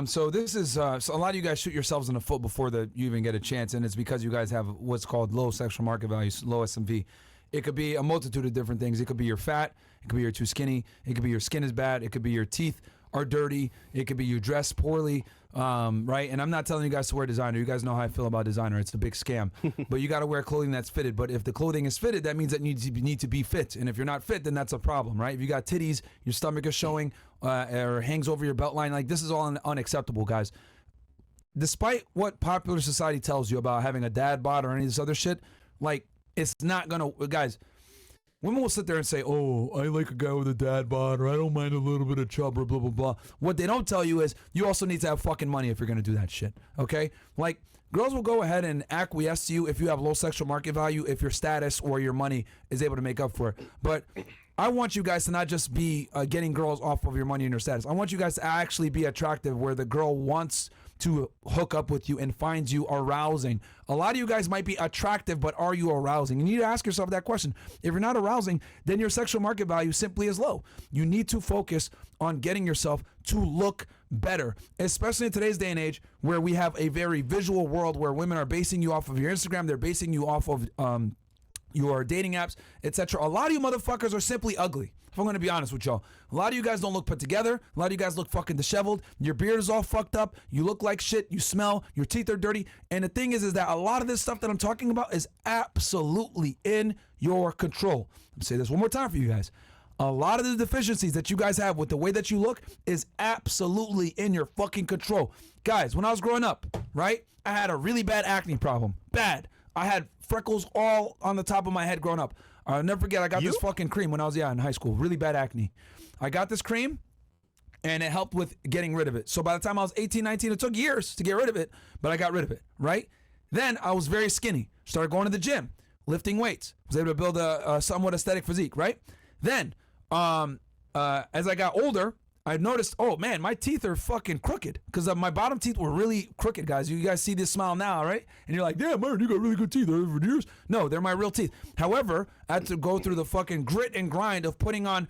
So this is so a lot of you guys shoot yourselves in the foot before you even get a chance, and it's because you guys have what's called low sexual market value, low SMV. It could be a multitude of different things. It could be you're fat. It could be you're too skinny. It could be your skin is bad. It could be your teeth are dirty. It could be you dress poorly, right? And I'm not telling you guys to wear designer. You guys know how I feel about designer. It's a big scam. But you got to wear clothing that's fitted. But if the clothing is fitted, that means that you need to be fit. And if you're not fit, then that's a problem, right? If you got titties, your stomach is showing or hangs over your belt line, like this is all unacceptable, guys. Despite what popular society tells you about having a dad bod or any of this other shit, like it's not going to, guys, women will sit there and say, oh, I like a guy with a dad bod, or I don't mind a little bit of chub, or blah, blah, blah. What they don't tell you is you also need to have fucking money if you're going to do that shit, okay? Like, girls will go ahead and acquiesce to you if you have low sexual market value, if your status or your money is able to make up for it. But I want you guys to not just be getting girls off of your money and your status. I want you guys to actually be attractive where the girl wants to hook up with you and finds you arousing. A lot of you guys might be attractive, but are you arousing? You need to ask yourself that question. If you're not arousing, then your sexual market value simply is low. You need to focus on getting yourself to look better, especially in today's day and age where we have a very visual world where women are basing you off of your Instagram, they're basing you off of your dating apps, etc. A lot of you motherfuckers are simply ugly. If I'm going to be honest with y'all, a lot of you guys don't look put together. A lot of you guys look fucking disheveled. Your beard is all fucked up. You look like shit. You smell. Your teeth are dirty. And the thing is that a lot of this stuff that I'm talking about is absolutely in your control. I'm gonna say this one more time for you guys. A lot of the deficiencies that you guys have with the way that you look is absolutely in your fucking control. Guys, when I was growing up, right, I had a really bad acne problem. Bad. I had freckles all on the top of my head growing up. I'll never forget, I got this fucking cream when I was in high school. Really bad acne. I got this cream, and it helped with getting rid of it. So by the time I was 18, 19, it took years to get rid of it, but I got rid of it, right? Then I was very skinny. Started going to the gym, lifting weights. Was able to build a somewhat aesthetic physique, right? Then, as I got older, I noticed, oh man, my teeth are fucking crooked because my bottom teeth were really crooked, guys. You guys see this smile now, right? And you're like, damn, man, you got really good teeth over years. No, they're my real teeth. However, I had to go through the fucking grit and grind of putting on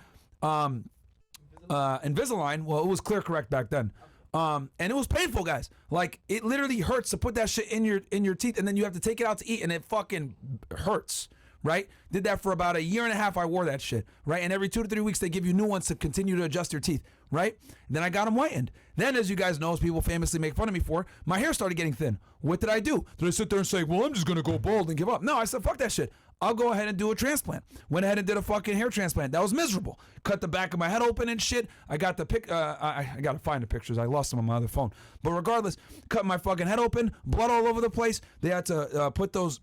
Invisalign. Well, it was Clear Correct back then. And it was painful, guys. Like, it literally hurts to put that shit in your teeth, and then you have to take it out to eat, and it fucking hurts. Right? Did that for about a year and a half. I wore that shit. Right? And every 2 to 3 weeks, they give you new ones to continue to adjust your teeth. Right? Then I got them whitened. Then, as you guys know, as people famously make fun of me for, my hair started getting thin. What did I do? Did I sit there and say, well, I'm just going to go bald and give up? No, I said, fuck that shit. I'll go ahead and do a transplant. Went ahead and did a fucking hair transplant. That was miserable. Cut the back of my head open and shit. I got the I got to find the pictures. I lost them on my other phone. But regardless, cut my fucking head open, blood all over the place. They had to put those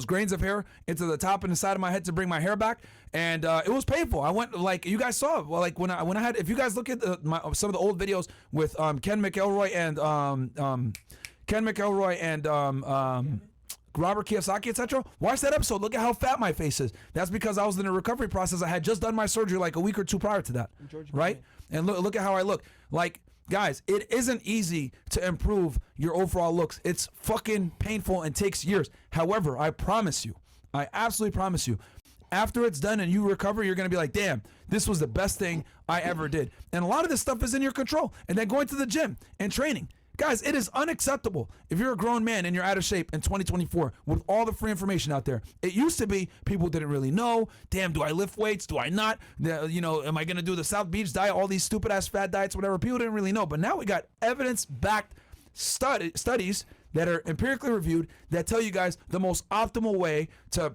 grains of hair into the top and the side of my head to bring my hair back, and it was painful. I went, like you guys saw, well, like when I had, if you guys look at some of the old videos with Ken McElroy and Robert Kiyosaki, etc. Watch that episode. Look at how fat my face is. That's because I was in a recovery process. I had just done my surgery like a week or two prior to that, right? And look at how I look. Like, guys, it isn't easy to improve your overall looks. It's fucking painful and takes years. However, I promise you, I absolutely promise you, after it's done and you recover, you're going to be like, damn, this was the best thing I ever did. And a lot of this stuff is in your control. And then going to the gym and training. Guys, it is unacceptable if you're a grown man and you're out of shape in 2024 with all the free information out there. It used to be people didn't really know. Damn, do I lift weights? Do I not? Am I going to do the South Beach diet? All these stupid ass fat diets, whatever. People didn't really know. But now we got evidence-backed studies that are empirically reviewed that tell you guys the most optimal way to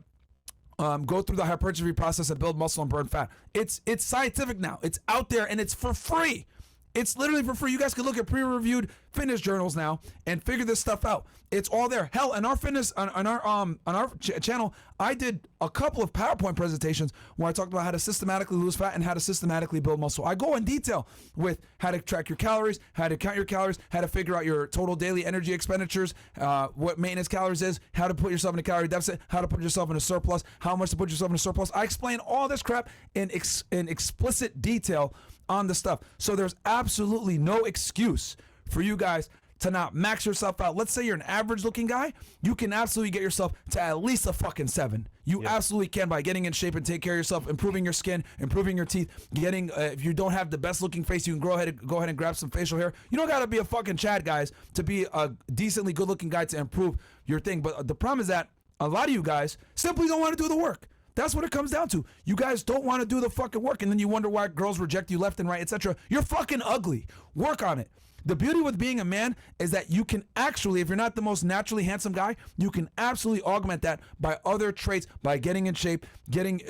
go through the hypertrophy process and build muscle and burn fat. It's scientific now. It's out there and it's for free. It's literally for free. You guys can look at peer-reviewed fitness journals now and figure this stuff out. It's all there. Hell, in our fitness on our channel, I did a couple of PowerPoint presentations where I talked about how to systematically lose fat and how to systematically build muscle. I go in detail with how to track your calories, how to count your calories, how to figure out your total daily energy expenditures, what maintenance calories is, how to put yourself in a calorie deficit, how to put yourself in a surplus, how much to put yourself in a surplus. I explain all this crap in explicit detail on the stuff. So there's absolutely no excuse for you guys to not max yourself out. Let's say you're an average looking guy, you can absolutely get yourself to at least a fucking 7. You absolutely can by getting in shape and take care of yourself, improving your skin, improving your teeth, getting, if you don't have the best looking face, you can go ahead and grab some facial hair. You don't got to be a fucking Chad, guys, to be a decently good looking guy to improve your thing. But the problem is that a lot of you guys simply don't want to do the work. That's what it comes down to. You guys don't want to do the fucking work, and then you wonder why girls reject you left and right, etc. You're fucking ugly. Work on it. The beauty with being a man is that you can actually, if you're not the most naturally handsome guy, you can absolutely augment that by other traits, by getting in shape, getting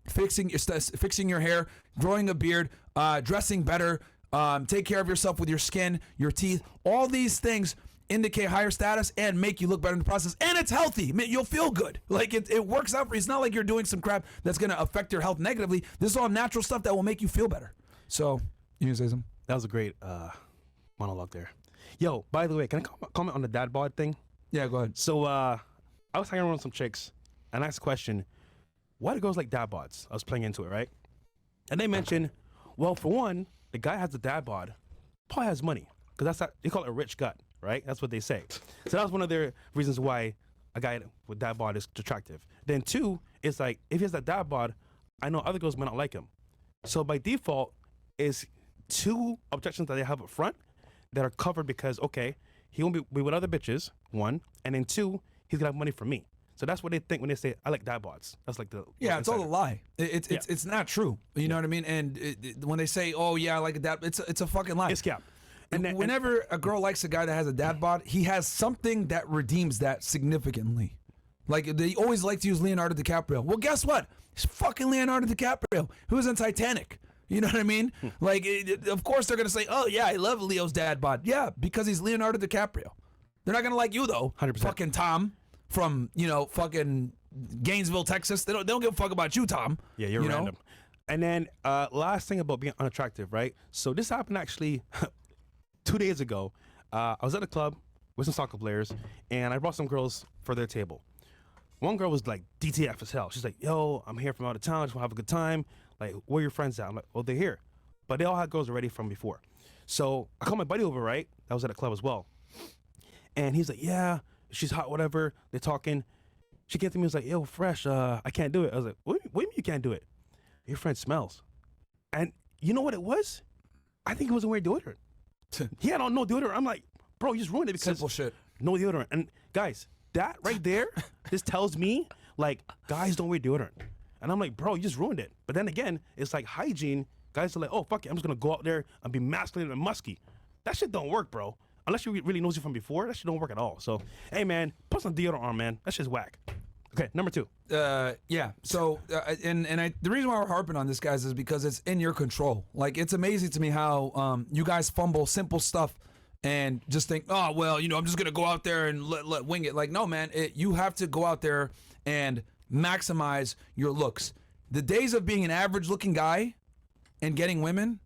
fixing your hair, growing a beard, dressing better, take care of yourself with your skin, your teeth. All these things indicate higher status and make you look better in the process, and it's healthy. You'll feel good. Like it works out for you. It's not like you're doing some crap that's going to affect your health negatively. This is all natural stuff that will make you feel better. So, you gonna say something? That was a great monologue there. Yo, by the way, can I comment on the dad bod thing? Yeah, go ahead. So I was hanging around with some chicks and I asked a question, why do girls like dad bods? I was playing into it, right? And they mentioned, well, for one, the guy has a dad bod, probably has money, because that's not, they call it a rich gut, right? That's what they say. So that was one of their reasons why a guy with dad bod is attractive. Then two, it's like, if he has that dad bod, I know other girls might not like him. So by default, is 2 objections that they have up front that are covered because, okay, he won't be with other bitches, 1, and then 2, he's gonna have money from me. So that's what they think when they say, I like dad bods. That's like the... Yeah, it's all a lie. It's not true. You know what I mean? And when they say, oh yeah, I like a dad, it's a fucking lie. It's cap. And whenever a girl likes a guy that has a dad bod, he has something that redeems that significantly. Like, they always like to use Leonardo DiCaprio. Well, guess what? It's fucking Leonardo DiCaprio, who was in Titanic. You know what I mean? Like, of course they're going to say, oh, yeah, I love Leo's dad bod. Yeah, because he's Leonardo DiCaprio. They're not going to like you, though. 100%. Fucking Tom from, fucking Gainesville, Texas. They don't give a fuck about you, Tom. Yeah, you're random. Know? And then last thing about being unattractive, right? So this happened actually 2 days ago. I was at a club with some soccer players, and I brought some girls for their table. One girl was like DTF as hell. She's like, yo, I'm here from out of town. Just want to have a good time. Like, where are your friends at? I'm like, well, they're here. But they all had girls already from before. So I called my buddy over, right? That was at a club as well. And he's like, yeah, she's hot, whatever. They're talking. She came to me and was like, yo, Fresh, I can't do it. I was like, what do you mean you can't do it? Your friend smells. And you know what it was? I think he wasn't wearing deodorant. He had on no deodorant. I'm like, bro, you just ruined it because simple shit. No deodorant. And guys, that right there, this tells me, like, guys don't wear deodorant. And I'm like, bro, you just ruined it. But then again, it's like hygiene. Guys are like, oh, fuck it, I'm just going to go out there and be masculine and musky. That shit don't work, bro. Unless you really knows you from before, that shit don't work at all. So, hey, man, put some deodorant on, man. That shit's whack. Okay, number 2. Yeah. So, the reason why we're harping on this, guys, is because it's in your control. Like, it's amazing to me how you guys fumble simple stuff and just think, oh, well, I'm just going to go out there and let wing it. Like, no, man, you have to go out there and maximize your looks. The days of being an average looking guy and getting women,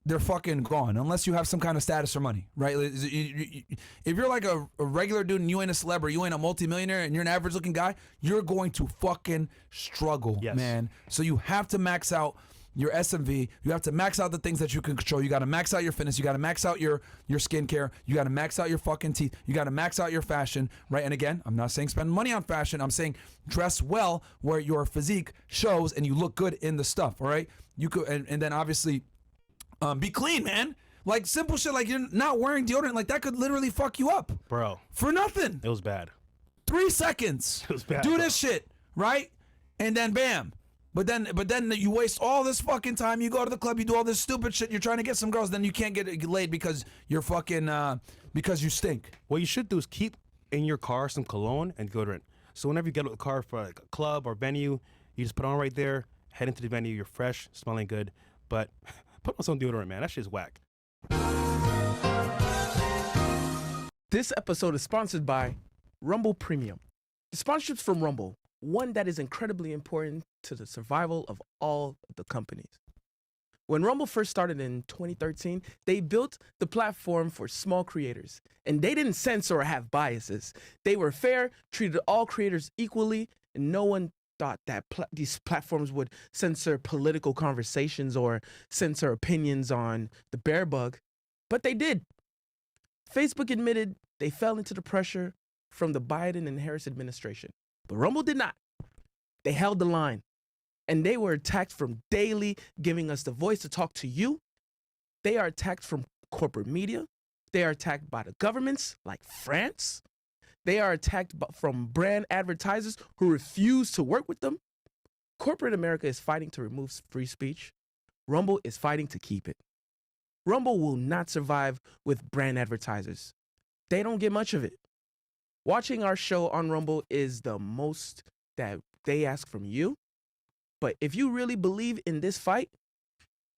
they're fucking gone unless you have some kind of status or money, right? If you're like a regular dude and you ain't a celebrity, you ain't a multimillionaire and you're an average looking guy, you're going to fucking struggle, man. So you have to max out your SMV. You have to max out the things that you can control. You got to max out your fitness. You got to max out your skincare. You got to max out your fucking teeth. You got to max out your fashion, right? And again, I'm not saying spend money on fashion. I'm saying dress well where your physique shows and you look good in the stuff, all right? You could, and then obviously be clean, man. Like simple shit, like you're not wearing deodorant, like that could literally fuck you up. Bro. For nothing. It was bad. 3 seconds. It was bad. Do this shit, right? And then bam. But then you waste all this fucking time. You go to the club, you do all this stupid shit. You're trying to get some girls, then you can't get laid because you're fucking because you stink. What you should do is keep in your car some cologne and deodorant. So whenever you get out of the car for like a club or venue, you just put on right there, head into the venue, you're fresh, smelling good. But put on some deodorant, man. That shit's whack. This episode is sponsored by Rumble Premium. The sponsorship's from Rumble, one that is incredibly important to the survival of all the companies. When Rumble first started in 2013, they built the platform for small creators, and they didn't censor or have biases. They were fair, treated all creators equally, and no one thought that these platforms would censor political conversations or censor opinions on the bear bug, but they did. Facebook admitted they fell into the pressure from the Biden and Harris administration, but Rumble did not. They held the line, and they were attacked from daily giving us the voice to talk to you. They are attacked from corporate media. They are attacked by the governments like France. They are attacked from brand advertisers who refuse to work with them. Corporate America is fighting to remove free speech. Rumble is fighting to keep it. Rumble will not survive with brand advertisers. They don't get much of it. Watching our show on Rumble is the most that they ask from you. But if you really believe in this fight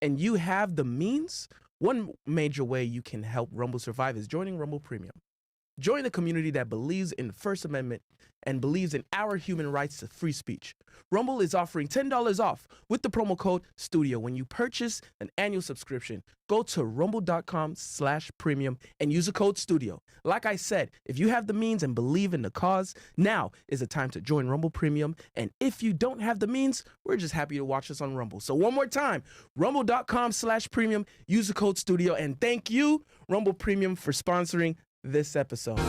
and you have the means, one major way you can help Rumble survive is joining Rumble Premium. Join a community that believes in the First Amendment and believes in our human rights to free speech. Rumble is offering $10 off with the promo code STUDIO when you purchase an annual subscription. Go to rumble.com/premium and use the code STUDIO. Like I said, if you have the means and believe in the cause, now is the time to join Rumble Premium. And if you don't have the means, we're just happy to watch us on Rumble. So one more time, rumble.com/premium, use the code STUDIO. And thank you, Rumble Premium, for sponsoring this episode.